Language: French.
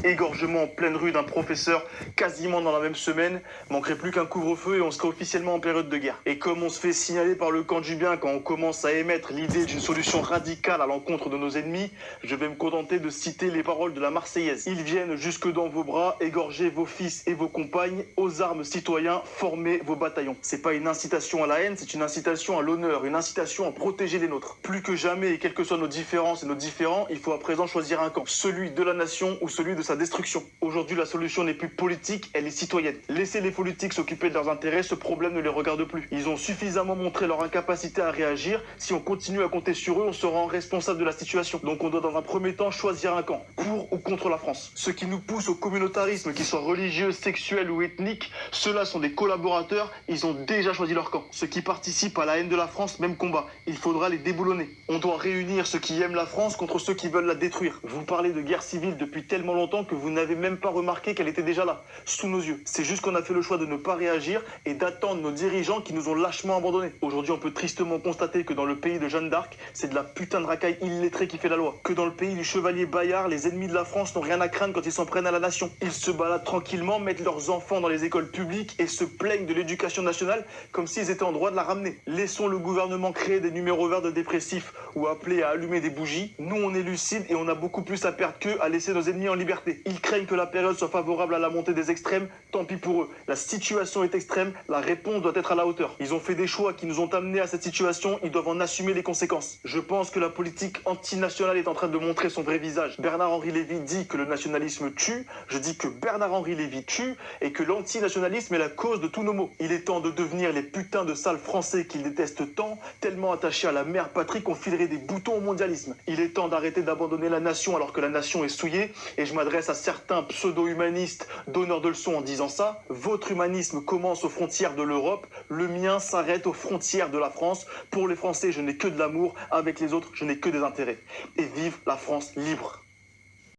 Égorgement en pleine rue d'un professeur quasiment dans la même semaine, manquerait plus qu'un couvre-feu et on serait officiellement en période de guerre. Et comme on se fait signaler par le camp du bien quand on commence à émettre l'idée d'une solution radicale à l'encontre de nos ennemis, je vais me contenter de citer les paroles de la Marseillaise. Ils viennent jusque dans vos bras, égorger vos fils et vos compagnes, aux armes citoyens, formez vos bataillons. C'est pas une incitation à la haine, c'est une incitation à l'honneur, une incitation à protéger les nôtres. Plus que jamais, et quelles que soient nos différences et nos différends, il faut à présent choisir un camp, celui de la nation ou celui de sa destruction. Aujourd'hui, la solution n'est plus politique, elle est citoyenne. Laissez les politiques s'occuper de leurs intérêts, ce problème ne les regarde plus. Ils ont suffisamment montré leur incapacité à réagir. Si on continue à compter sur eux, on se rend responsable de la situation. Donc on doit dans un premier temps choisir un camp, pour ou contre la France. Ceux qui nous poussent au communautarisme, qu'ils soient religieux, sexuels ou ethniques, ceux-là sont des collaborateurs, ils ont déjà choisi leur camp. Ceux qui participent à la haine de la France, même combat. Il faudra les déboulonner. On doit réunir ceux qui aiment la France contre ceux qui veulent la détruire. Vous parlez de guerre civile depuis tellement longtemps que vous n'avez même pas remarqué qu'elle était déjà là, sous nos yeux. C'est juste qu'on a fait le choix de ne pas réagir et d'attendre nos dirigeants qui nous ont lâchement abandonnés. Aujourd'hui, on peut tristement constater que dans le pays de Jeanne d'Arc, c'est de la putain de racaille illettrée qui fait la loi. Que dans le pays du chevalier Bayard, les ennemis de la France n'ont rien à craindre quand ils s'en prennent à la nation. Ils se baladent tranquillement, mettent leurs enfants dans les écoles publiques et se plaignent de l'éducation nationale comme s'ils étaient en droit de la ramener. Laissons le gouvernement créer des numéros verts de dépressifs ou appeler à allumer des bougies. Nous, on est lucides et on a beaucoup plus à perdre qu'eux à laisser nos ennemis en liberté. Ils craignent que la période soit favorable à la montée des extrêmes, tant pis pour eux. La situation est extrême, la réponse doit être à la hauteur. Ils ont fait des choix qui nous ont amenés à cette situation, ils doivent en assumer les conséquences. Je pense que la politique antinationale est en train de montrer son vrai visage. Bernard-Henri Lévy dit que le nationalisme tue, je dis que Bernard-Henri Lévy tue et que l'antinationalisme est la cause de tous nos maux. Il est temps de devenir les putains de sales français qu'ils détestent tant, tellement attachés à la mère patrie qu'on filerait des boutons au mondialisme. Il est temps d'arrêter d'abandonner la nation alors que la nation est souillée, et je m'adresse à certains pseudo-humanistes donneurs de leçons en disant ça. Votre humanisme commence aux frontières de l'Europe, le mien s'arrête aux frontières de la France. Pour les Français, je n'ai que de l'amour, avec les autres, je n'ai que des intérêts. Et vive la France libre!